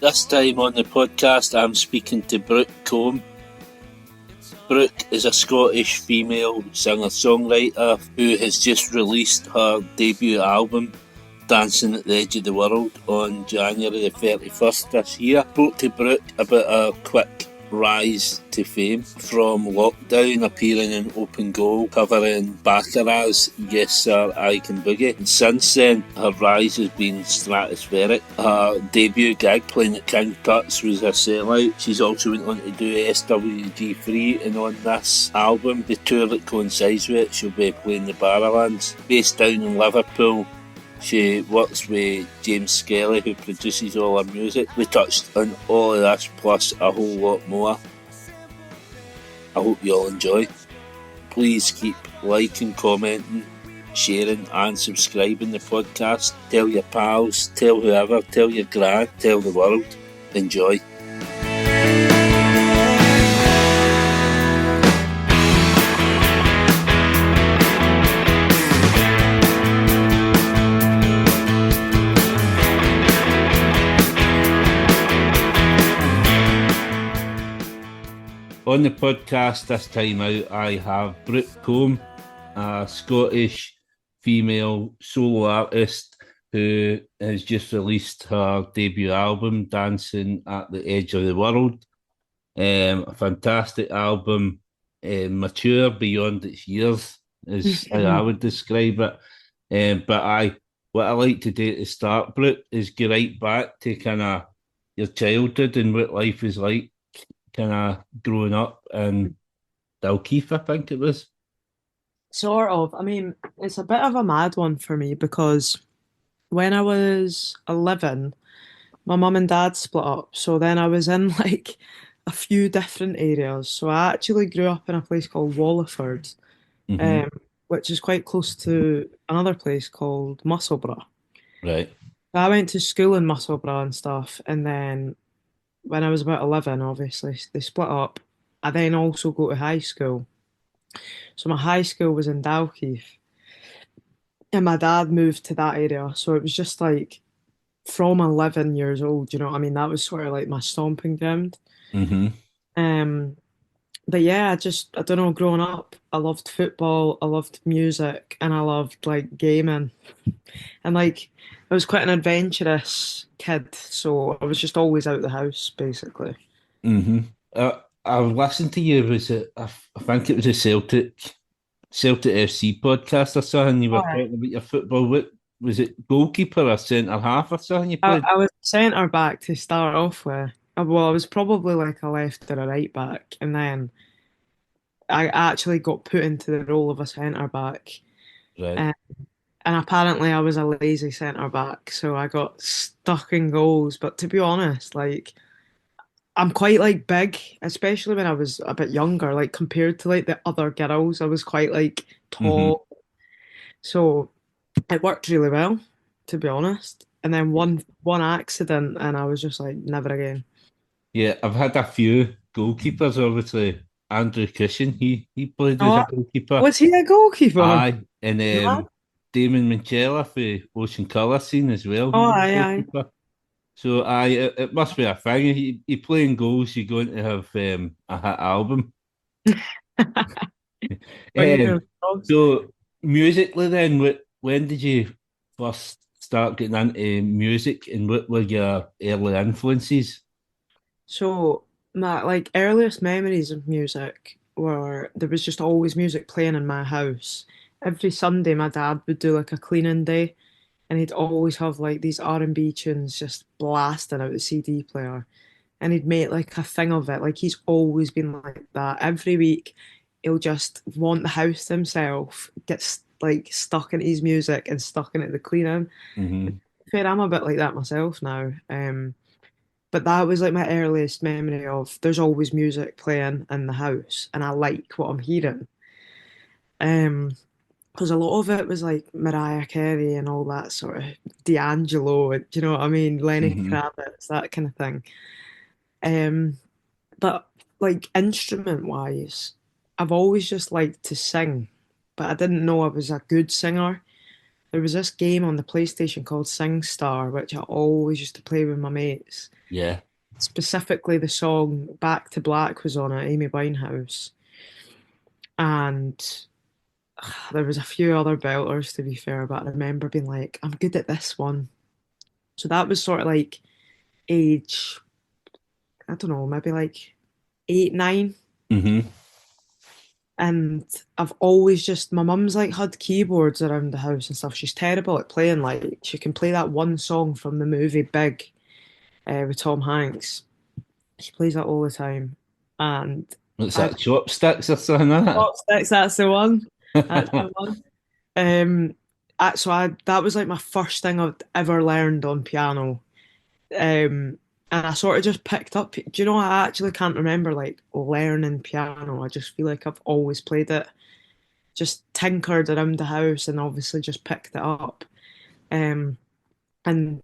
This time on the podcast, I'm speaking to Brooke Combe. Brooke is a Scottish female singer-songwriter who has just released her debut album, Dancing at the Edge of the World, on January the 31st this year. Spoke to Brooke about a quick rise to fame from lockdown, appearing in Open Goal, covering Baccarat's Yes Sir, I Can Boogie. And since then, her rise has been stratospheric. Her debut gig, playing at King Tut's, was a sellout. She's also went on to do SWG3, and on this album, the tour that coincides with it, she'll be playing the Barrowlands. Based down in Liverpool, she works with James Skelly, who produces all her music. We touched on all of this plus a whole lot more. I hope you all enjoy. Please keep liking, commenting, sharing and subscribing the podcast. Tell your pals, tell whoever, tell your gran, tell the world. Enjoy. On the podcast this time out, I have Brooke Combe, a Scottish female solo artist who has just released her debut album, Dancing at the Edge of the World. A fantastic album, mature beyond its years, is how I would describe it. What I like to do to start, Brooke, is go right back to kind of your childhood and what life is like, kind of growing up in Dalkeith, I think it was. Sort of. I mean, it's a bit of a mad one for me because when I was 11, my mum and dad split up. So then I was in like a few different areas. So I actually grew up in a place called Walliford, Mm-hmm. which is quite close to another place called Musselburgh. Right. I went to school in Musselburgh and stuff. And then when I was about 11, obviously, they split up. I then also go to high school. So my high school was in Dalkeith, and my dad moved to that area. So it was just like from 11 years old, you know what I mean? That was sort of like my stomping ground. Mm-hmm. Um, but yeah, I don't know, growing up, I loved football, I loved music, and I loved like gaming. And like, I was quite an adventurous kid, so I was just always out the house, basically. Mm-hmm. I listened to you, I think it was a Celtic FC podcast or something, you were All right. talking about your football. What was it, goalkeeper or centre half or something you I, played? I was centre back to start off with. Well, I was probably like a left or a right back, and then I actually got put into the role of a centre back. Right. Um, and apparently I was a lazy centre back, so I got stuck in goals. But to be honest, like I'm quite like big, especially when I was a bit younger, like compared to like the other girls, I was quite like Mm-hmm. tall. So it worked really well, to be honest. And then one accident and I was just like, never again. Yeah, I've had a few goalkeepers, obviously. Andrew Cushion, he played as a Oh, goalkeeper. was he a goalkeeper? Aye, and No. Damon Manchella for Ocean Colour Scene as well. He Oh, was a aye, aye. goalkeeper. So it must be a thing. You playing goals, you're going to have a hit album. Fingers Um, crossed. so musically, then, when did you first start getting into music, and what were your early influences? So my like earliest memories of music were there was just always music playing in my house. Every Sunday my dad would do like a cleaning day and he'd always have like these R&B tunes just blasting out the CD player. And he'd make like a thing of it. Like he's always been like that. Every week he'll just want the house to himself, like stuck into his music and stuck into the cleaning. Mm-hmm. Fair, I'm a bit like that myself now. But that was like my earliest memory of there's always music playing in the house and I like what I'm hearing. Um, because a lot of it was like Mariah Carey and all that sort of D'Angelo, do you know what I mean? Lenny Mm-hmm. Kravitz, that kind of thing. Um, but like instrument wise, I've always just liked to sing, but I didn't know I was a good singer. there was this game on the PlayStation called SingStar, which I always used to play with my mates. Yeah. Specifically, the song "Back to Black" was on it, Amy Winehouse, and there was a few other belters to be fair, but I remember being like, "I'm good at this one." So that was sort of like age, I don't know, maybe like 8, 9. Mm-hmm. And I've always just, my mum's like had keyboards around the house and stuff. She's terrible at playing. Like, she can play that one song from the movie Big with Tom Hanks. She plays that all the time. And What's I that, chopsticks or something like chopsticks, that's the one. That's the that? one. That was like my first thing I've ever learned on piano. And I sort of just picked up. Do you know? I actually can't remember like learning piano. I just feel like I've always played it. Just tinkered around the house and obviously just picked it up. Um, and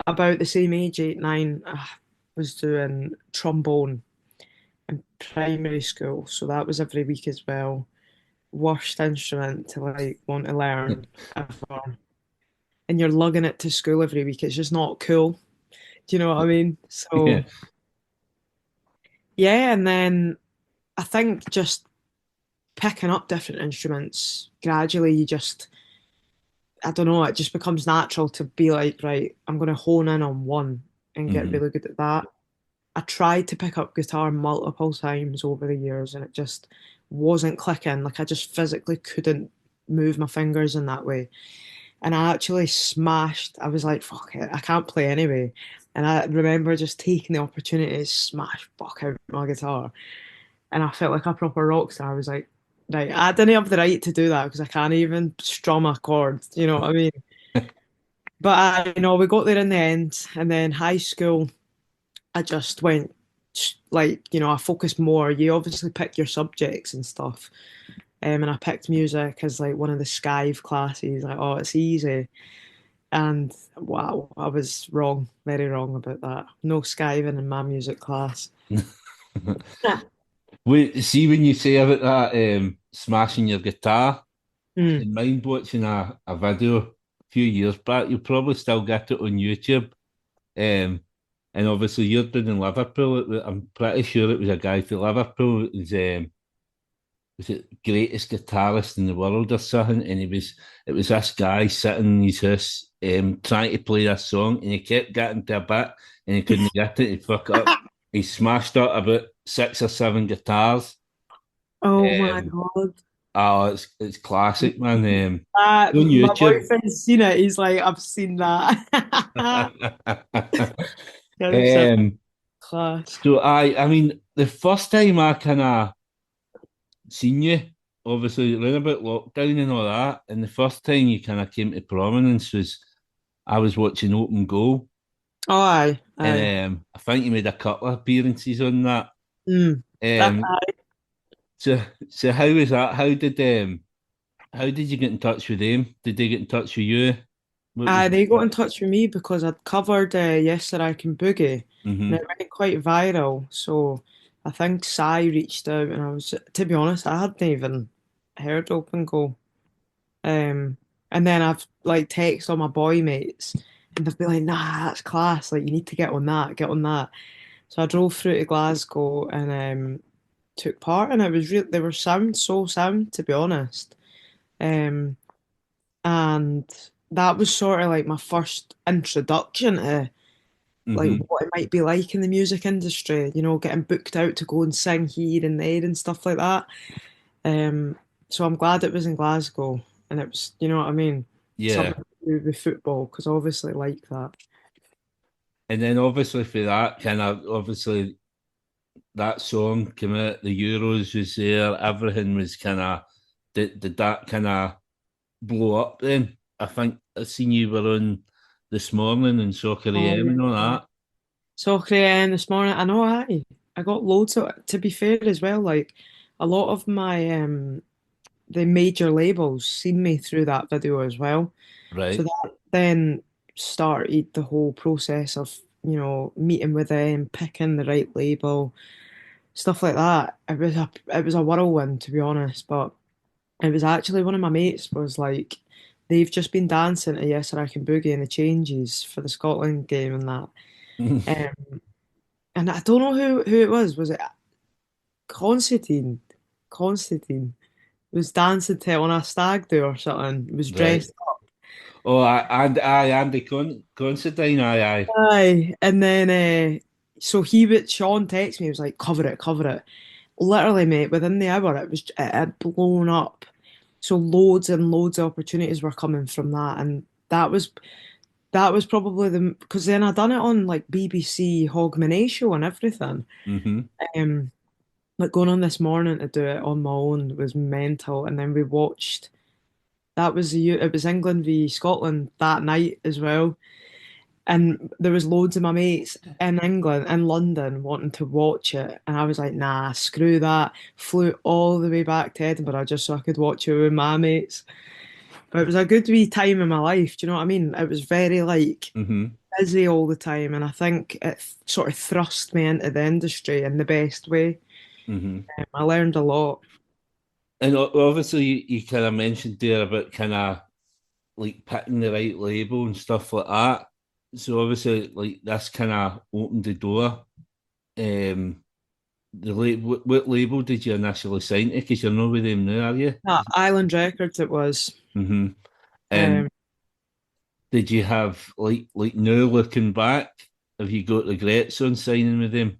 about the same age, 8, 9, I was doing trombone in primary school. So that was every week as well. Worst instrument to like want to learn ever. And you're lugging it to school every week. It's just not cool. Do you know what I mean? Yeah. So yeah, and then I think just picking up different instruments gradually, you just, I don't know, it just becomes natural to be like, right, I'm going to hone in on one and get Mm-hmm. really good at that. I tried to pick up guitar multiple times over the years and it just wasn't clicking. Like I just physically couldn't move my fingers in that way. And I actually smashed, I was like, fuck it, I can't play anyway. And I remember just taking the opportunity to smash fuck out my guitar. And I felt like a proper rock star. I was like, right, I didn't have the right to do that because I can't even strum a chord. You know what I mean? But I, we got there in the end. And then high school, I just went like, I focused more. You obviously pick your subjects and stuff. And I picked music as like one of the Skive classes. Like, oh, it's easy. And wow, I was wrong, very wrong about that. No skiving in my music class. Yeah. Wait, see when you say about that smashing your guitar, I Mm. had mind watching a video a few years back. You'll probably still get it on YouTube. Um, and obviously you're doing in Liverpool. I'm pretty sure it was a guy from Liverpool. Was it greatest guitarist in the world or something? And it was this guy sitting in his house trying to play this song, and he kept getting to a bit, and he couldn't get it. He fuck up. He smashed up about 6 or 7 guitars. Oh my Um, God. oh, it's classic, man. On My YouTube. boyfriend's seen it. He's like, I've seen that. It's a um, class. so I mean, the first time I kind of seen you, obviously around about lockdown and all that, and the first time you kind of came to prominence was I was watching Open Goal, Oh, aye, aye. and I think you made a couple of appearances on that. Mm. That, Um, so so how was that? How did you get in touch with them? Did they get in touch with you? What was they got in that? touch with me because I'd covered Yesterday I Can Boogie and Mm-hmm. it went quite viral. So I think Sai reached out and I was, to be honest, I hadn't even heard Open Goal. Um, and then I've like text all my boy mates and they've been like, nah, that's class. Like, you need to get on that, get on that. So I drove through to Glasgow and took part, and it was real. They were sound, so sound, to be honest. Um, and that was sort of like my first introduction to like Mm-hmm. what it might be like in the music industry. Getting booked out to go and sing here and there and stuff like that. Um, so I'm glad it was in Glasgow, and it was, you know what I mean, Yeah. something to do with football because I obviously like that. And then obviously for that kind of obviously that song came out, the Euros was there, everything was kind of did that kind of blow up then? I think I seen you were on this morning in Soccer Oh AM and all yeah. that. Soccer this morning. I know I got loads of, to be fair as well, like a lot of my the major labels seen me through that video as well. So Right. that then started the whole process of, meeting with them, picking the right label, stuff like that. It was a whirlwind to be honest, but it was actually one of my mates was like, they've just been dancing to Yes I Can Boogie and the changes for the Scotland game and that. Um, and I don't know who it was. Was it Constantine? Constantine was dancing to it on a stag do or something. Was Right. dressed. Oh, Andy Considine, aye. Aye, and then so Sean texted me. He was like, "Cover it, cover it." Literally, mate, within the hour, it had blown up. So loads and loads of opportunities were coming from that, and that was probably because then I done it on like BBC Hogmanay show and everything. Hmm. Um, like going on this morning to do it on my own was mental, and then we watched. It was England v Scotland that night as well. And there was loads of my mates in England, in London, wanting to watch it. And I was like, nah, screw that. Flew all the way back to Edinburgh just so I could watch it with my mates. But it was a good wee time in my life. Do you know what I mean? It was very like Hmm. busy all the time. And I think it sort of thrust me into the industry in the best way. Hmm. I learned a lot. And obviously, you kind of mentioned there about kind of like picking the right label and stuff like that. So obviously, like this kind of opened the door. Um, what label did you initially sign to? Because you're not with them now, are you? Island Records it was. Hmm. And Um, did you have like now looking back, have you got regrets on signing with them?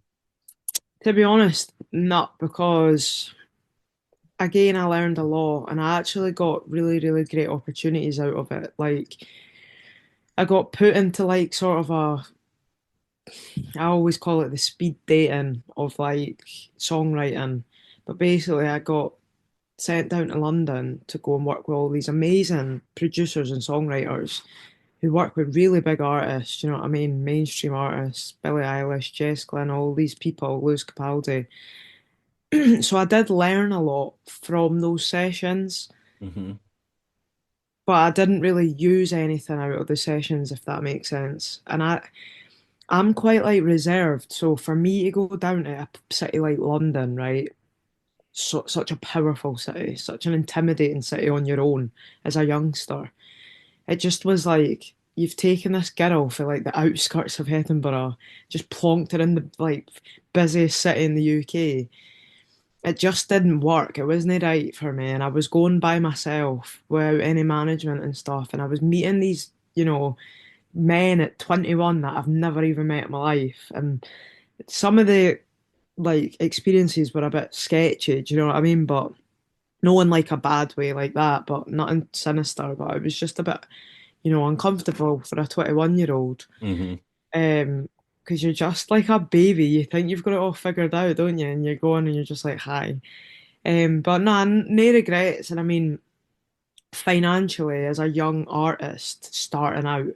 to be honest, not because again, I learned a lot and I actually got really, really great opportunities out of it. Like, I got put into like sort of I always call it the speed dating of like songwriting. But basically, I got sent down to London to go and work with all these amazing producers and songwriters who work with really big artists, you know what I mean? Mainstream artists, Billie Eilish, Jess Glynne, all these people, Lewis Capaldi. So I did learn a lot from those sessions. Hmm. But I didn't really use anything out of the sessions, if that makes sense. And I'm quite like reserved. So for me to go down to a city like London, right? Such a powerful city, such an intimidating city on your own as a youngster. It just was like you've taken this girl for like the outskirts of Edinburgh, just plonked her in the like busiest city in the UK. It just didn't work. It wasn't right for me. And I was going by myself without any management and stuff. And I was meeting these, men at 21 that I've never even met in my life. And some of the like experiences were a bit sketchy, do you know what I mean? But no in like a bad way like that, but nothing sinister. But it was just a bit, uncomfortable for a 21-year-old. Hmm. Because you're just like a baby. You think you've got it all figured out, don't you? And you're going and you're just like, hi. But no, no regrets. And I mean, financially, as a young artist starting out,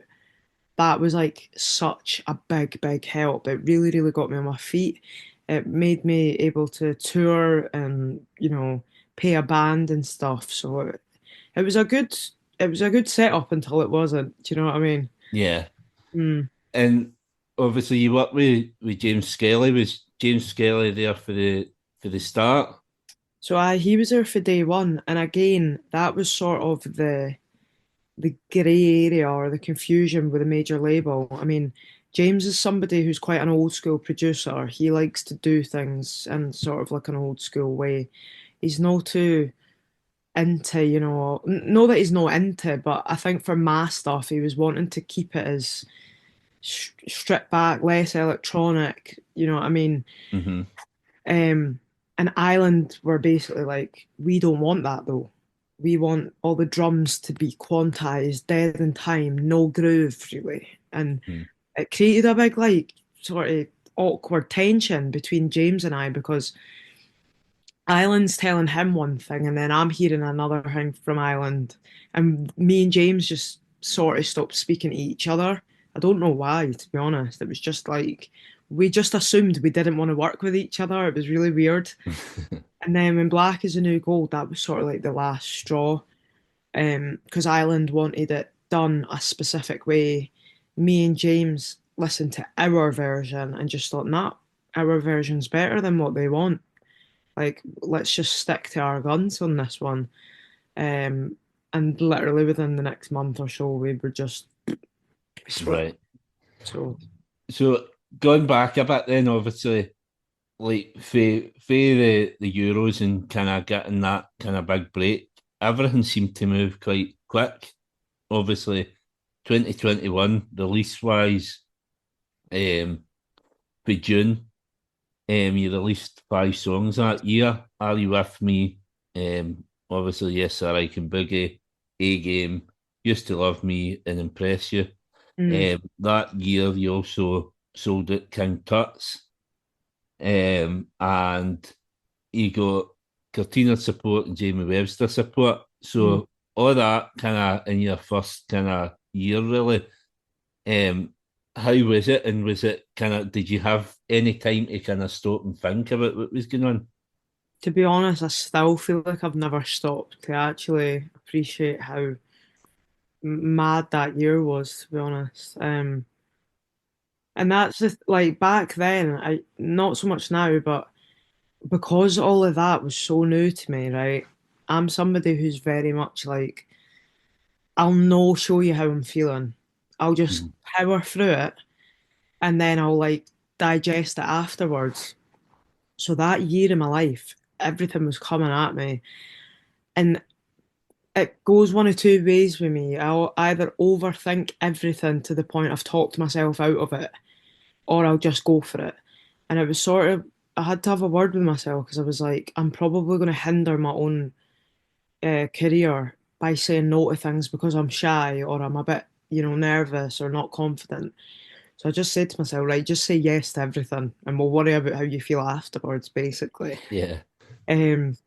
that was like such a big, big help. It really, really got me on my feet. It made me able to tour and, pay a band and stuff. So it was a good setup until it wasn't. Do you know what I mean? Yeah. Mm. And obviously, you worked with James Skelly. Was James Skelly there for the start? So he was there for day one, and again, that was sort of the grey area or the confusion with a major label. I mean, James is somebody who's quite an old school producer. He likes to do things in sort of like an old school way. He's no too into, know that he's not into, but I think for my stuff, he was wanting to keep it as stripped back, less electronic. You know what I mean? Hmm. Um, and Ireland were basically like, we don't want that though. We want all the drums to be quantized, dead in time, no groove really. And it created a big like sort of awkward tension between James and I because Ireland's telling him one thing and then I'm hearing another thing from Ireland. And me and James just sort of stopped speaking to each other. I don't know why, to be honest. It was just like we just assumed we didn't want to work with each other. It was really weird. And then when Black is the New Gold, that was sort of like the last straw. Because Ireland wanted it done a specific way. Me and James listened to our version and just thought, nah, our version's better than what they want. Like, let's just stick to our guns on this one. Um, and literally within the next month or so, we were just we split. Right. So, So going back a bit then, obviously, like for the Euros and kind of getting that kind of big break, everything seemed to move quite quick. Obviously, 2021 release wise, for June, you released 5 songs that year. Are You With Me? Obviously, Yes Sir, I Can Boogie, A Game, Used to Love Me and Impress You. mm, That year, you also sold at King Tut's, and you got Cortina support and Jamie Webster support. mm. So all that kind of in your first kind of year, really. Um, how was it? And was it kind of? Did you have any time to kind of stop and think about what was going on? To be honest, I still feel like I've never stopped to actually appreciate how mad that year was. To be honest, and that's just like back then. I not so much now, but because all of that was so new to me, right? I'm somebody who's very much like I'll no show you how I'm feeling. I'll just Mhm. power through it and then I'll like digest it afterwards. So that year in my life, everything was coming at me. And it goes one of two ways with me. I'll either overthink everything to the point I've talked myself out of it, or I'll just go for it. And it was sort of, I had to have a word with myself because I was like, I'm probably going to hinder my own career by saying no to things because I'm shy or I'm a bit, nervous or not confident. So I just said to myself, right, just say yes to everything and we'll worry about how you feel afterwards, basically. Yeah, Um,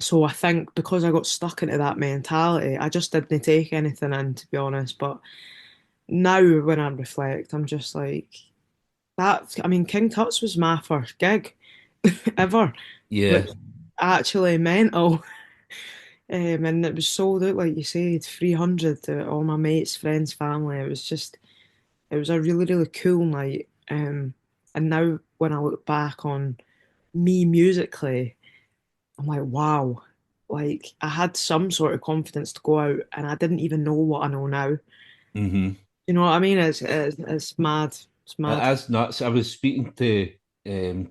so I think because I got stuck into that mentality, I just didn't take anything in, to be honest. But now when I reflect, I'm just like, I mean, King Tut's was my first gig ever, yeah. which actually mental. And it was sold out, like you said, 300 to all my mates, friends, family. It was a really, really cool night. And now when I look back on me musically, I'm like, wow, like I had some sort of confidence to go out and I didn't even know what I know now. Mm-hmm. You know what I mean? It's mad. It's mad. It is nuts. I was speaking to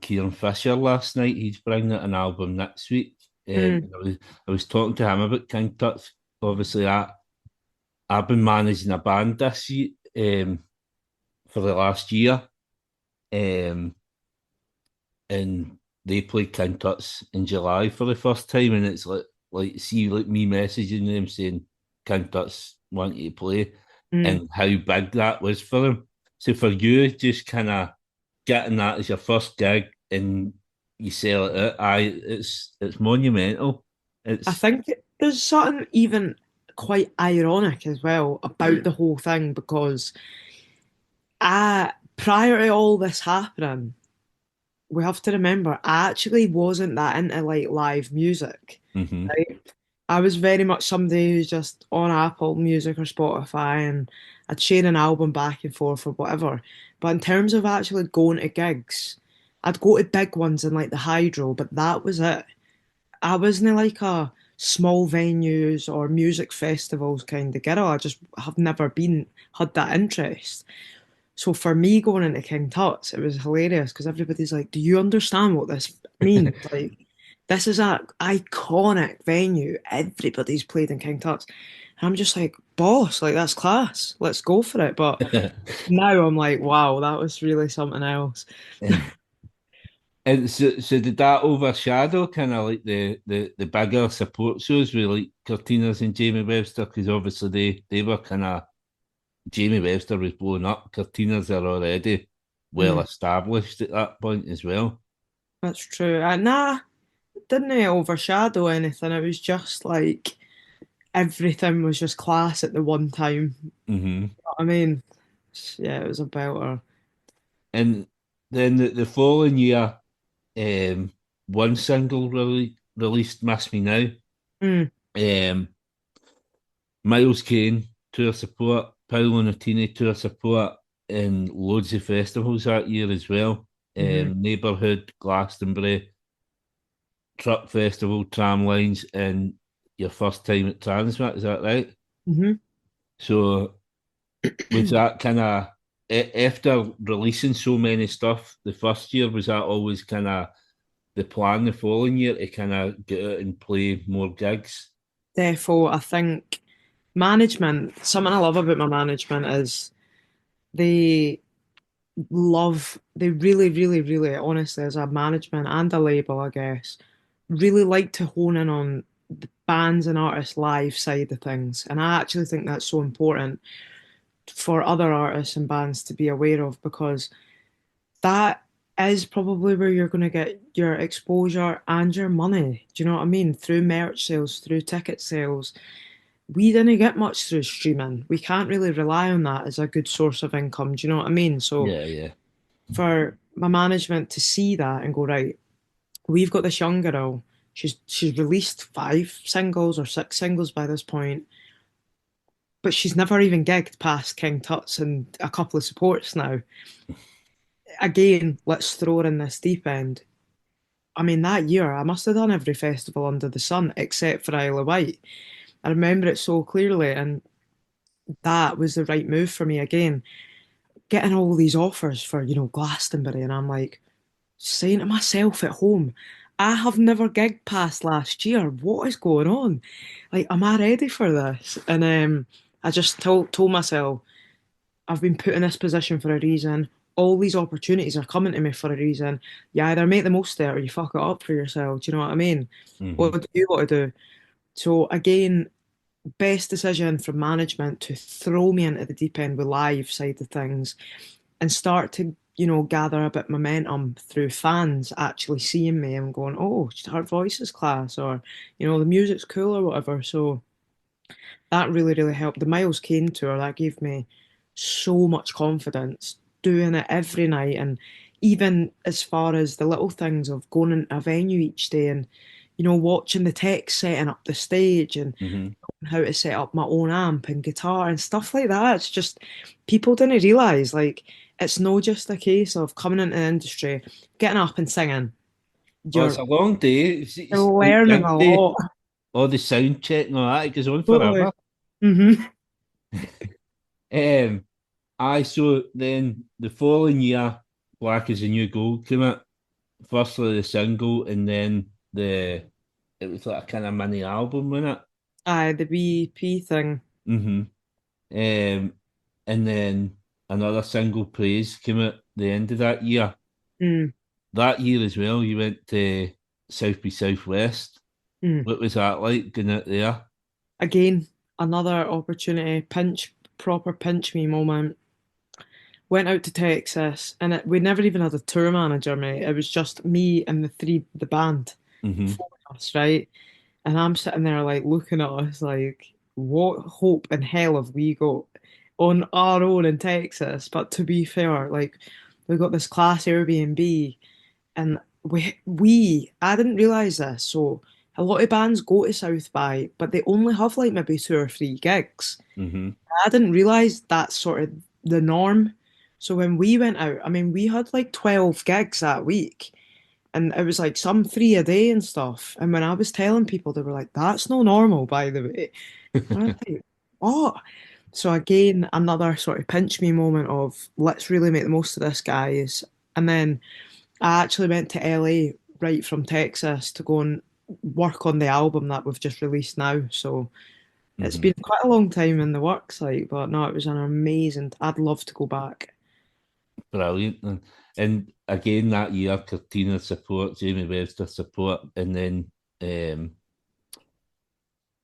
Kieran Fisher last night. He's bringing out an album next week. Mm, And I was talking to him about King Tut's. Obviously, I've been managing a band this year, for the last year. Um, and they played King Tut's in July for the first time, and it's like see like me messaging them saying King Tut's want you to play, mm. and how big that was for them. So for you, just kind of getting that as your first gig and you sell it out, it's monumental. I It's think there's something even quite ironic as well about the whole thing because prior to all this happening, we have to remember I actually wasn't that into like live music. hmm Right? I was very much somebody who's just on Apple Music or Spotify and I'd share an album back and forth or whatever. But in terms of actually going to gigs, I'd go to big ones in like the Hydro, but that was it. I wasn't like a small venues or music festivals kind of girl. I just have never been had that interest. So for me going into King Tut's, it was hilarious because everybody's like, "Do you understand what this means? Like, this is a iconic venue. Everybody's played in King Tut's." And I'm just like, "Boss, like that's class. Let's go for it." But now I'm like, "Wow, that was really something else." And so did that overshadow kind of like the bigger support shows with like Cortinas and Jamie Webster? Because obviously they were kind of Jamie Webster was blown up. Cortinas are already well Mm, established at that point as well. that's true. Nah, didn't it overshadow anything? It was just like everything was just class at the one time. hmm I mean, yeah, it was a belter. And then the following year, one single released "Miss Me Now." Mm, Um, Miles Kane tour support, Paolo Nutini tour support, and loads of festivals that year as well. hmm Neighbourhood, Glastonbury, Truck Festival, Tramlines, and your first time at Transmit, is that right? Hmm. So was that kind of after releasing so many stuff the first year? Was that always kind of the plan the following year to kind of get out and play more gigs? Therefore, I think management, something I love about my management is they they really, really, really, honestly, as a management and a label, I guess, really like to hone in on the bands and artists' live side of things. And I actually think that's so important for other artists and bands to be aware of because that is probably where you're going to get your exposure and your money. Do you know what I mean? Through merch sales, through ticket sales. We didn't get much through streaming. We can't really rely on that as a good source of income. Do you know what I mean? So Yeah, yeah. for my management to see that and go, right, we've got this young girl. She's released 5 singles or 6 singles by this point, but she's never even gigged past King Tut's and a couple of supports now. Again, let's throw her in this deep end. I mean, that year I must have done every festival under the sun except for Isle of Wight. I remember it so clearly, and that was the right move for me again. Getting all these offers for, Glastonbury, and I'm like saying to myself at home, I have never gigged past last year. What is going on? Like, am I ready for this? And I just told myself, I've been put in this position for a reason. All these opportunities are coming to me for a reason. You either make the most of it or you fuck it up for yourself. Do you know what I mean? Hmm. What do you want to do? So again, best decision from management to throw me into the deep end with live side of things and start to, gather a bit momentum through fans actually seeing me and going, oh, her voice is class, or, the music's cool or whatever. So that really, really helped. The Miles Kane tour, that gave me so much confidence doing it every night. And even as far as the little things of going into a venue each day and, watching the tech setting up the stage and Hmm. how to set up my own amp and guitar and stuff like that. It's just people didn't realize like it's not just a case of coming into the industry, getting up and singing. Oh, it's You're a long day. It's like learning gig a day, lot. all the sound check and all that. It goes on Totally. forever. Hmm. Um, so then the following year, Black is the New Gold came out. Firstly the single, and then it was like a kind of mini album, wasn't it? Aye, the BEP thing. Mm-hmm. And then another single, Praise, came out the end of that year. Mm, That year as well, you went to South by Southwest. mm. What was that like going out there? Again, another opportunity, proper pinch me moment. Went out to Texas, and we never even had a tour manager, mate. It was just me and the band, Mm-hmm. four of us, right? And I'm sitting there like looking at us like, what hope in hell have we got on our own in Texas? But to be fair, like we got this class Airbnb and we I didn't realise this. So a lot of bands go to South by, but they only have like maybe 2 or 3 gigs. Mm-hmm. I didn't realise that's sort of the norm. So when we went out, I mean, we had like 12 gigs that week and it was like some 3 a day and stuff. And when I was telling people, they were like, "That's no normal, by the way." And I was like, "What?" So again, another sort of pinch me moment of let's really make the most of this, guys. And then I actually went to LA right from Texas to go and work on the album that we've just released now. So it's Mm-hmm. been quite a long time in the works, like, but no, it was an amazing. I'd love to go back. Brilliant. And again that year, Cortina support, Jamie Webster support, and then um,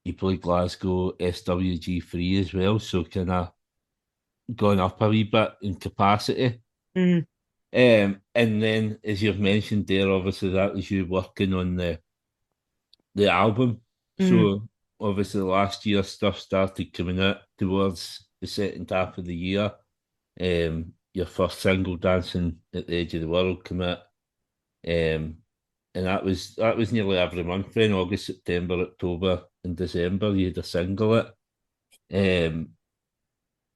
you played Glasgow SWG3 as well, so kind of gone up a wee bit in capacity. Mm, And then, as you've mentioned there, obviously that was you working on the album. mm, So obviously last year stuff started coming out towards the second half of the year. Your first single, "Dancing at the Edge of the World," came out. Um, and that was nearly every month. Then August, September, October, and December, you had a single it. Um,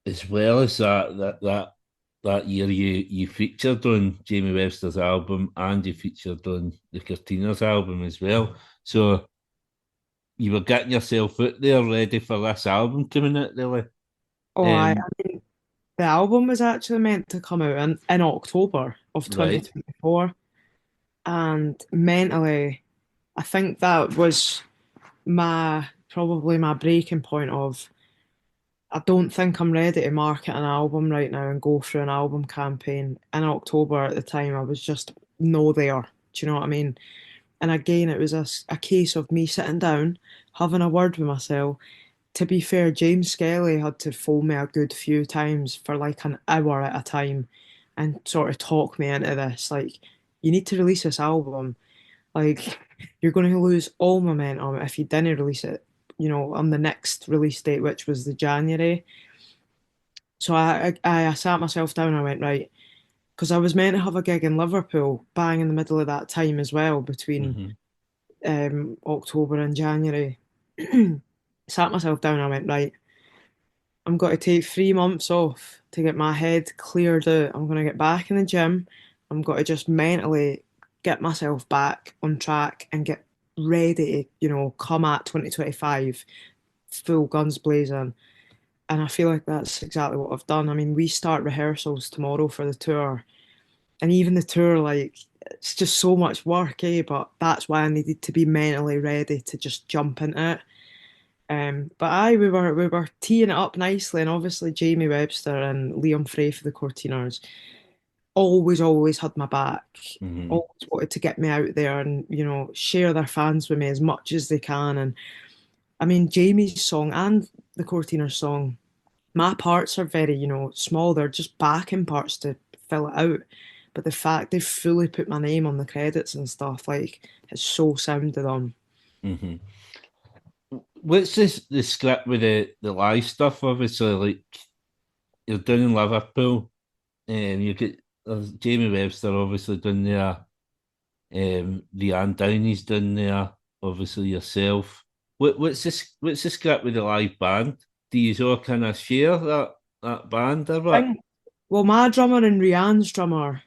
as well as that year, you featured on Jamie Webster's album and you featured on the Cortinas album as well. So you were getting yourself out there ready for this album coming out, really. Oh, Um, the album was actually meant to come out in October of right. 2024, and mentally, I think that was my probably my breaking point of I don't think I'm ready to market an album right now and go through an album campaign. In October at the time, I was just no there. Do you know what I mean? And again, it was a case of me sitting down, having a word with myself. To be fair, James Skelly had to phone me a good few times for like an hour at a time and sort of talk me into this. Like, you need to release this album. Like, you're going to lose all momentum if you didn't release it, on the next release date, which was the January. So I sat myself down and I went, right, because I was meant to have a gig in Liverpool bang in the middle of that time as well, between Hmm. October and January. Sat myself down and I went, right, I'm going to take 3 months off to get my head cleared out. I'm going to get back in the gym. I'm going to just mentally get myself back on track and get ready to, come at 2025 full guns blazing. And I feel like that's exactly what I've done. I mean, we start rehearsals tomorrow for the tour, and even the tour, like, it's just so much work, eh? But that's why I needed to be mentally ready to just jump into it. But we were teeing it up nicely, and obviously Jamie Webster and Liam Frey for the Cortiners always had my back. Hmm. Always wanted to get me out there and share their fans with me as much as they can. And I mean, Jamie's song and the Cortiners song, my parts are very, small. They're just backing parts to fill it out. But the fact they've fully put my name on the credits and stuff, like, it's so sound to them. Hmm. What's this the script with the live stuff? Obviously, like you're down in Liverpool, and you get there's Jamie Webster obviously down there, Leanne Downey's down there, obviously yourself. What's the script with the live band? Do you all kind of share that band or I what? think, well, my drummer and Rianne's drummer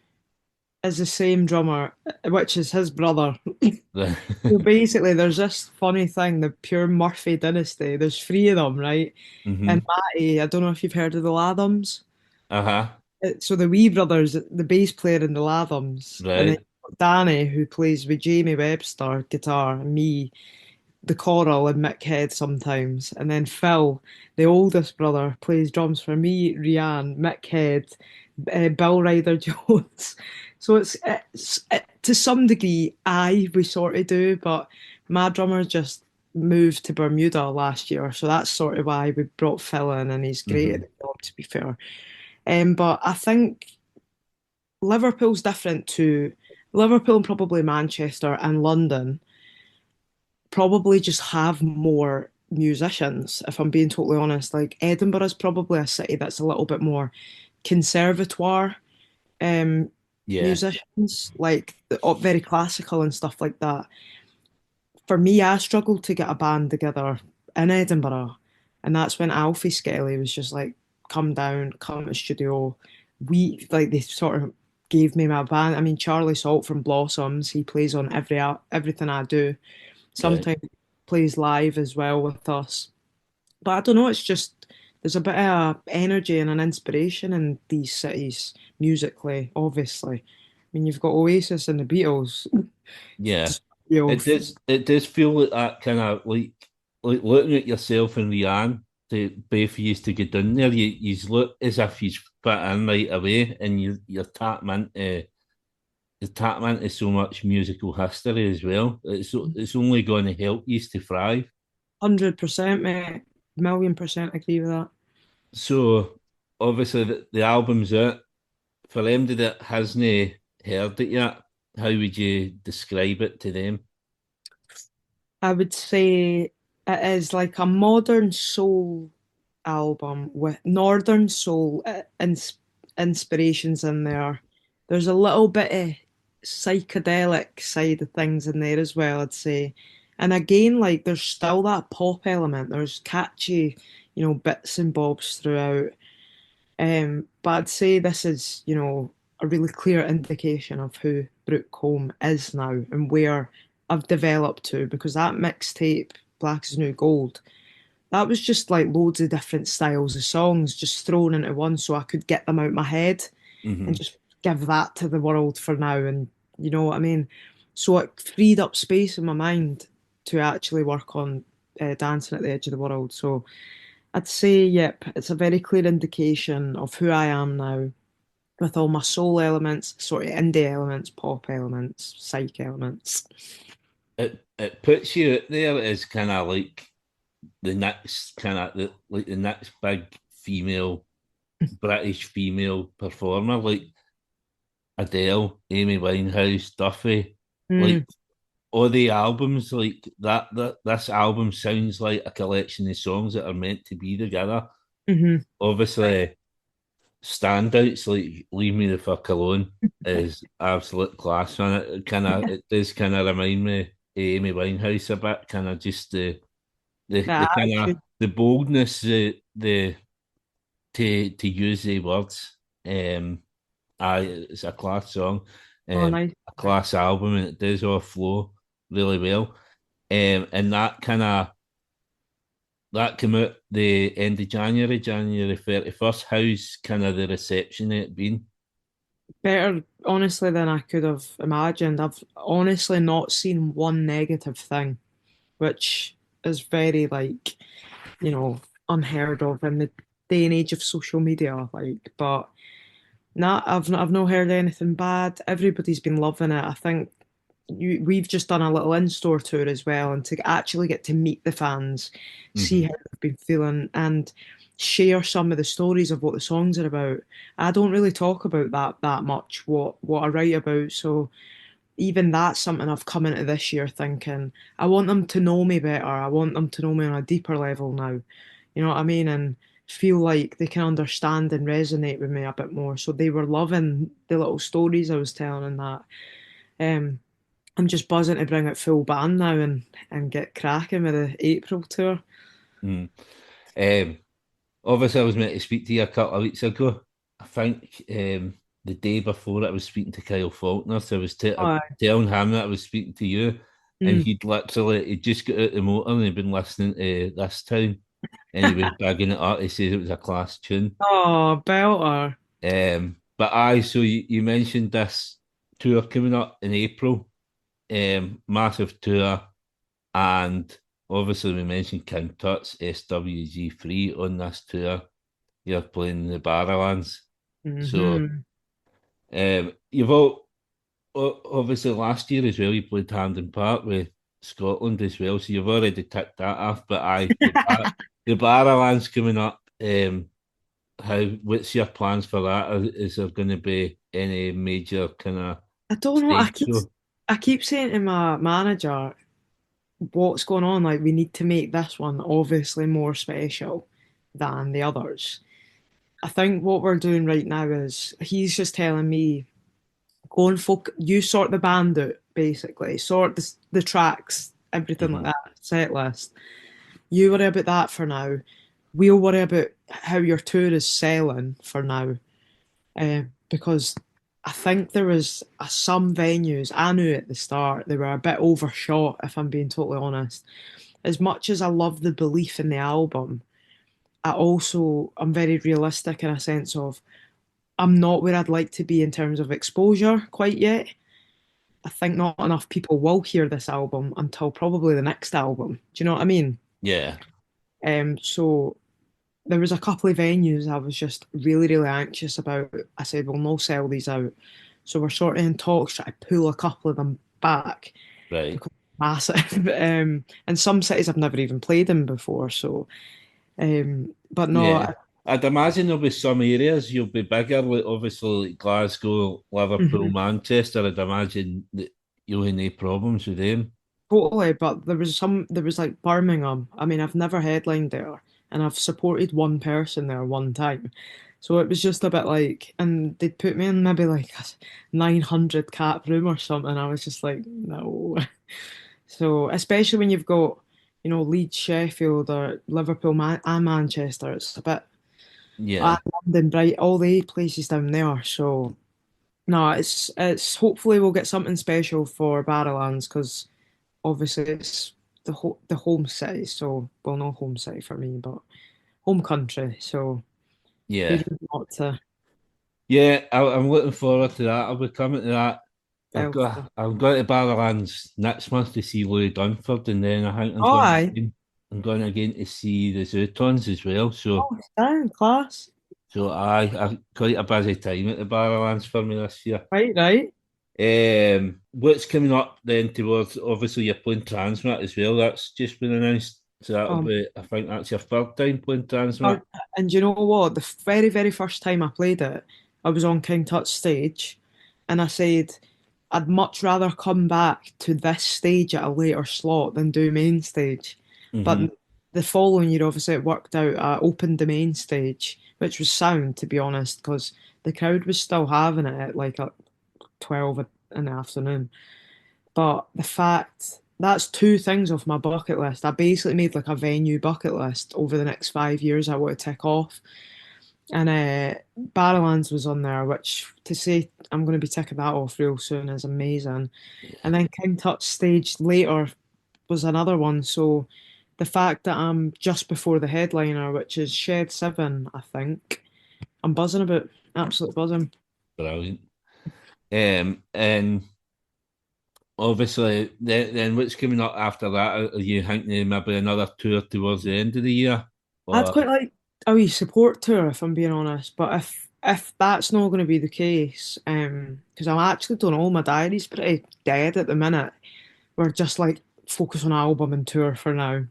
is the same drummer, which is his brother. So basically, there's this funny thing, the pure Murphy dynasty. There's three of them, right? Mm-hmm. And Matty, I don't know if you've heard of the Lathams. Uh-huh. So the Wee brothers, the bass player in the Lathams, and then Right. Danny, who plays with Jamie Webster guitar, and me, the choral, and Mick Head sometimes, and then Phil, the oldest brother, plays drums for me, Rianne, Mick Head, Bill Ryder Jones. So to some degree, we sort of do, but my drummer just moved to Bermuda last year, so that's sort of why we brought Phil in, and he's great at Mm-hmm. the job, to be fair. But I think Liverpool's different to Liverpool and probably Manchester and London probably just have more musicians, if I'm being totally honest. Like Edinburgh is probably a city that's a little bit more conservatoire um Yeah. musicians, like very classical and stuff like that. For me, I struggled to get a band together in Edinburgh, and that's when Alfie Skelly was just like, "Come down, come to the studio." We like they sort of gave me my band. I mean, Charlie Salt from Blossoms, he plays on everything I do. Right. Sometimes plays live as well with us. But I don't know. It's just there's a bit of energy and an inspiration in these cities musically. Obviously, I mean, you've got Oasis and the Beatles. Yeah. Just, you know, It does feel like that kind of like looking at yourself and Leanne, the both of you to get down there, you look as if you fit in right away and you're tapping into so much musical history as well. It's only going to help you to thrive. 100%, mate. Million percent agree with that. So obviously the album's out. For them that hasn't heard it yet, how would you describe it to them? I would say it is like a modern soul album with northern soul inspirations in there. There's a little bit of psychedelic side of things in there as well, I'd say. And again, like there's still that pop element. There's catchy, bits and bobs throughout. But I'd say this is, a really clear indication of who Brooke Combe is now and where I've developed to because that mixtape Black is New Gold. That was just like loads of different styles of songs just thrown into one so I could get them out my head and Hmm. just give that to the world for now. And you know what I mean? So it freed up space in my mind to actually work on dancing at the edge of the world. So I'd say, yep, it's a very clear indication of who I am now with all my soul elements, sort of indie elements, pop elements, psych elements. It puts you out there as kind of like the next kind of the next big female British female performer, like Adele, Amy Winehouse, Duffy, like Mm, all the albums, like that this album sounds like a collection of songs that are meant to be together. hmm Obviously, standouts like "Leave Me the Fuck Alone" is absolute class, and it does kind of remind me of Amy Winehouse a bit, kind of just the That kind of attitude. the boldness, the to use the words. It's a class song, Oh, nice. a class album, and it does all flow really well. And that came out the end of January, January 31st. How's kind of the reception it been? Better, honestly, than I could have imagined. I've honestly not seen one negative thing, which is very, like, you know, unheard of in the day and age of social media. Like, but nah, I've not heard anything bad. Everybody's been loving it. I think we've just done a little in-store tour as well, and to actually get to meet the fans, see Hmm. how they've been feeling, and share some of the stories of what the songs are about. I don't really talk about that much, what I write about. So even that's something I've come into this year thinking I want them to know me better. I want them to know me on a deeper level now. You know what I mean? And feel like they can understand and resonate with me a bit more. So they were loving the little stories I was telling and that. Um, I'm just buzzing to bring it full band now and get cracking with the April tour. Mm. Um, Obviously, I was meant to speak to you a couple of weeks ago. I think the day before I was speaking to Kyle Faulkner, so I was Oh, telling him that I was speaking to you, and mm. he'd just got out the motor and he'd been listening to This Town, and he was bigging it up. He says it was a class tune. Oh, belter. But so you mentioned this tour coming up in April, massive tour, and obviously we mentioned King Tut's SWG3 on this tour. You're playing the Barrowlands. So Hmm. you've all obviously last year as well. You played Hampden Park with Scotland as well, so you've already ticked that off. But the Barrowlands coming up. What's your plans for that? Is there going to be any major kind of I don't know. stage show? I keep saying to my manager, what's going on? Like, we need to make this one obviously more special than the others. I think what we're doing right now is he's just telling me, go and you sort the band out, basically, sort the tracks, everything like Hmm. that, set list. You worry about that for now. We'll worry about how your tour is selling for now. Because I think there was some venues I knew at the start they were a bit overshot, if I'm being totally honest. As much as I love the belief in the album, I'm very realistic in a sense of I'm not where I'd like to be in terms of exposure quite yet. I think not enough people will hear this album until probably the next album. Do you know what I mean? Yeah, So there was a couple of venues I was just really, really anxious about. I said, we'll no sell these out. So we're sort of in talks trying to pull a couple of them back right. because they're massive. And some cities I've never even played in before. So, but no, Yeah. I'd imagine there'll be some areas you'll be bigger, like obviously like Glasgow, Liverpool, mhm, Manchester. I'd imagine that you'll have no problems with them. totally. But there was like Birmingham. I mean, I've never headlined there and I've supported one person there one time. So it was just a bit like, and they'd put me in maybe like a 900 cap room or something. I was just like, no. So, especially when you've got, Leeds, Sheffield, or Liverpool and Manchester, it's a bit, Yeah, London, Bright, all the places down there. So, no, it's hopefully we'll get something special for Barrowlands because obviously it's the home city. So, well, not home city for me, but home country. So, who Yeah. do you want to Yeah, I'm looking forward to that. I'll be coming to that. Belfast? I'm going to Barrowlands next month to see Louis Dunford, and then I think Oh, aye. I'm going again to see the Zootons as well. Oh, down class. I've quite a busy time at the Barrowlands for me this year. Right, right. What's coming up then towards obviously you're playing Transmit as well. That's just been announced. So that'll Um, be I think that's your third time playing Transmit. oh, and you know what? The very first time I played it, I was on King Tut's stage, and I said I'd much rather come back to this stage at a later slot than do main stage. But Hmm. the following year, obviously, it worked out. I opened the main stage, which was sound, to be honest, because the crowd was still having it at like at 12 in the afternoon. But the fact that's two things off my bucket list. I basically made like a venue bucket list over the next 5 years I want to tick off. And Barrowlands was on there, which to say I'm going to be ticking that off real soon is amazing. Yeah, And then King Tut's stage later was another one. So the fact that I'm just before the headliner, which is Shed 7, I think, I'm buzzing about, absolute buzzing. brilliant. And obviously, then what's coming up after that? Are you thinking maybe another tour towards the end of the year? I'd Or quite like a wee support tour if I'm being honest, but if that's not going to be the case, because I actually don't know, my diary's pretty dead at the minute. We're just like focus on album and tour for now.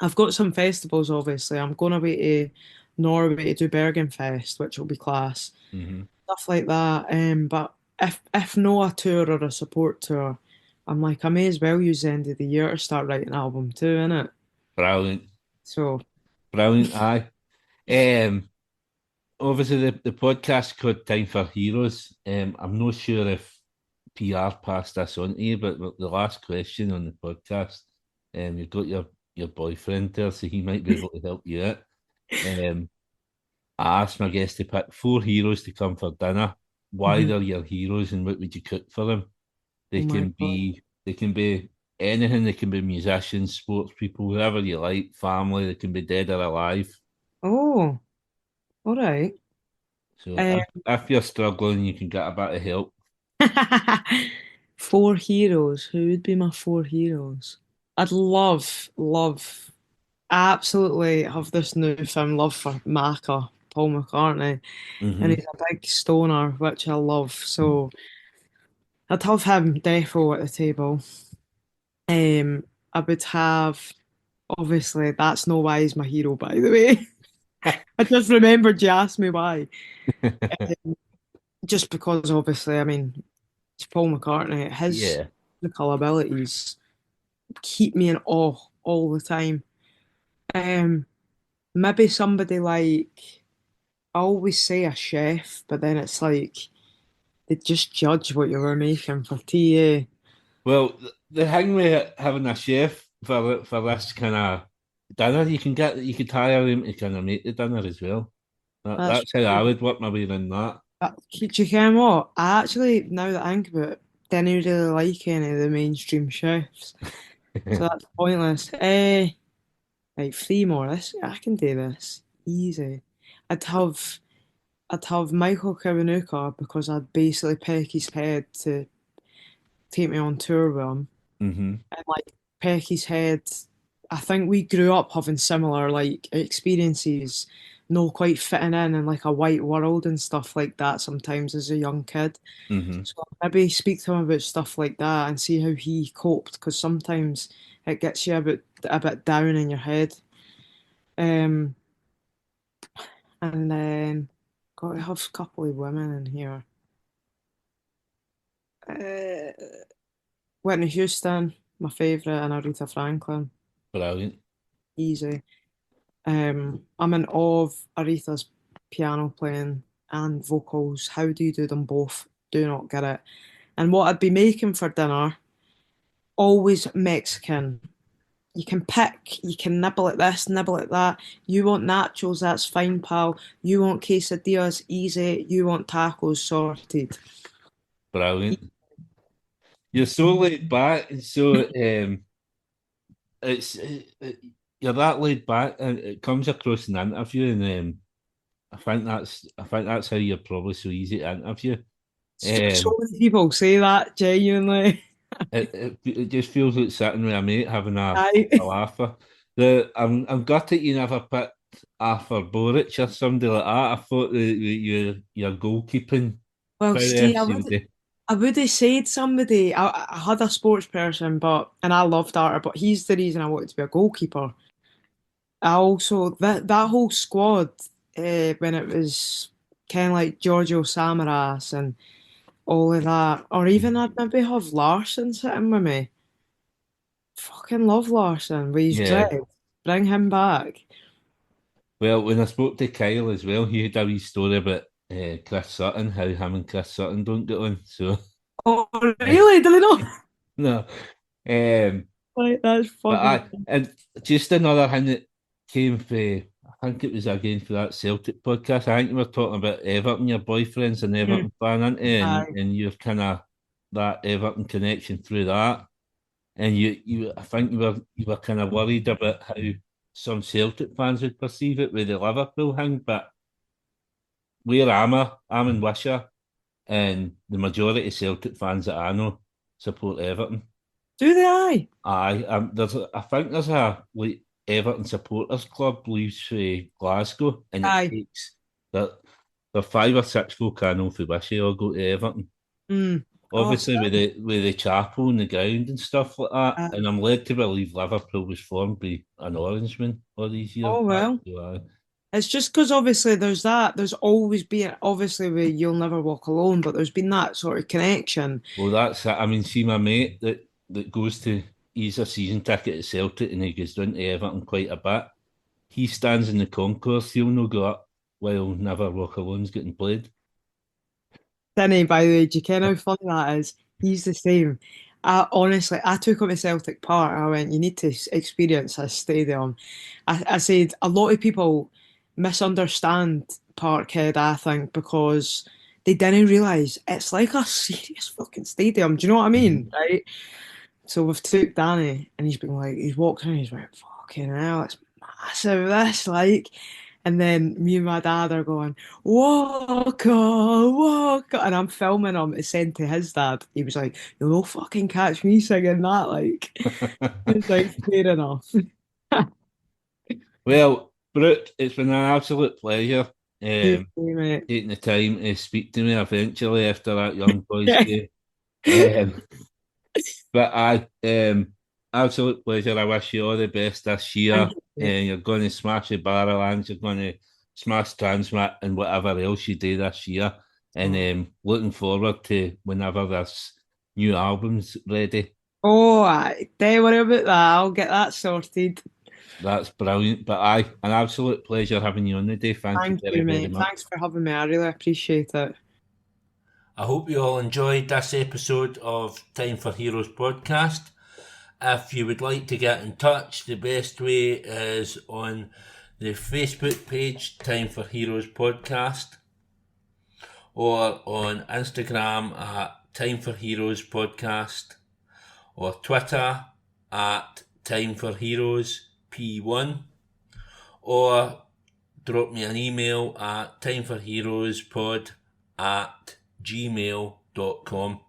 I've got some festivals, obviously. I'm going away to Norway to do Bergen Fest, which will be class, Mhm. stuff like that. But if not a tour or a support tour, I'm like I may as well use the end of the year to start writing an album too, innit? Brilliant, So brilliant. Aye. Um, Obviously the podcast called Time for Heroes. I'm not sure if PR passed this on to you, but the last question on the podcast, you've got your boyfriend there, so he might be able to help you out. Um, I asked my guest to pick four heroes to come for dinner. Why mhm. they're your heroes and what would you cook for them? Oh my God. They can be anything. They can be musicians, sports people, whoever you like, family. They can be dead or alive. Oh, all right. So Um, if you're struggling, you can get a bit of help. four heroes. Who would be my four heroes? I'd love, absolutely have this newfound love for Macca, Paul McCartney, and Hmm. he's a big stoner, which I love. So I'd have him defo at the table. I would have, obviously, that's no why he's my hero, by the way. I just remembered you asked me why. Just because, obviously, I mean, it's Paul McCartney. His Yeah. musical abilities keep me in awe all the time. Um, Maybe somebody like I always say a chef, but then it's like they just judge what you were making for tea. Well, the thing with having a chef for this kind of dinner, you could hire him to kind of make the dinner as well. That's That's how I would work my way around that. do you know what? I actually, now that I think about it, didn't really like any of the mainstream chefs, so that's pointless. Right, three more. This I can do this easy. I'd have I'd have Michael Kiwanuka because I'd basically peck his head to take me on tour with him. Hmm. And like peck his head, I think we grew up having similar like experiences, no quite fitting in like a white world and stuff like that sometimes as a young kid. Hmm. So maybe speak to him about stuff like that and see how he coped because sometimes it gets you a bit down in your head. Um, and then got to have a couple of women in here. Uh, Whitney Houston, my favourite, and Aretha Franklin. Brilliant. Easy. I'm in awe of Aretha's piano playing and vocals. How do you do them both? Do not get it. And what I'd be making for dinner, always Mexican. You can pick, you can nibble at this, nibble at that. You want nachos, that's fine, pal. You want quesadillas, easy. You want tacos, sorted. Brilliant. You're so laid back and so you're that laid back, and it comes across in an interview, and I think that's how you're probably so easy to interview. So Um, many people say that genuinely. it just feels like sitting with a mate having a I laugher. I'm gutted you never picked Arthur Boric or somebody like that. I thought that your goalkeeping well, see, prowess you would. I would have said somebody. I had a sports person, and I loved Arthur, but he's the reason I wanted to be a goalkeeper. I also that whole squad, when it was kind of like Giorgio Samaras and all of that, or even I'd maybe have Larson sitting with me. Fucking love Larson with his Yeah. dread. Bring him back. Well, when I spoke to Kyle as well, he had a wee story about Chris Sutton, how him and Chris Sutton don't get on. So Oh, really? Do they not? no. Um, Like, that's but fucking. I and just another thing that came for I think it was again for that Celtic podcast. I think you were talking about Everton, your boyfriend's an Mm, Everton fan, aren't you? aye. And you've kind of that Everton connection through that. And I think you were kind of worried about how some Celtic fans would perceive it with the Liverpool thing, but where I'm in Wishaw, and the majority of Celtic fans that I know support Everton. Do they? Aye. I think there's a like Everton supporters club leaves for Glasgow, and it Aye. takes that the 5 or 6 folk I know for Wishy all go to Everton. Mm. Oh, Obviously with the chapel and the ground and stuff like that, uh, and I'm led to believe Liverpool was formed by an Orangeman all these years oh back. well. So, It's just because obviously there's that. There's always been obviously with You'll Never Walk Alone, but there's been that sort of connection. well, that's it. I mean, see my mate that goes to he's a season ticket at Celtic and he goes down to Everton quite a bit. He stands in the concourse. He'll no go up while Never Walk Alone's getting played. Denny, by the way, do you care how funny that is? He's the same. I took him to Celtic Park. I went, you need to experience this stadium. I said a lot of people misunderstand Parkhead, I think, because they didn't realise it's like a serious fucking stadium. Do you know what I mean? Mhm. Right? So we've took Danny and he's been like, he's walked in, he's like, fucking hell, it's massive, this, like. And then me and my dad are going, walk on, walk on. And I'm filming him to send to his dad. He was like, you'll no fucking catch me singing that, like. It's like, fair enough. Well, Brooke, it's been an absolute pleasure You um, too, mate. taking the time to speak to me eventually after that young boys Yeah. day. Um, but absolute pleasure. I wish you all the best this year. Thank you. And you're going to smash the Barrowlands, you're going to smash Transmit and whatever else you do this year. And Oh, looking forward to whenever this new album's ready. don't worry about that. I'll get that sorted. That's brilliant. But an absolute pleasure having you on the day. Thank you Thank very, you, very mate. much. Thanks for having me. I really appreciate it. I hope you all enjoyed this episode of Time for Heroes podcast. If you would like to get in touch, the best way is on the Facebook page, Time for Heroes podcast, or on Instagram at Time for Heroes podcast, or Twitter at Time for Heroes P1, or drop me an email at timeforheroespod@gmail.com.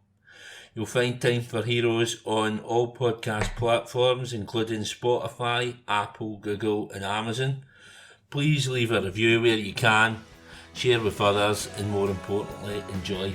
You'll find Time for Heroes on all podcast platforms, including Spotify, Apple, Google, and Amazon. Please leave a review where you can, share with others, and more importantly, enjoy.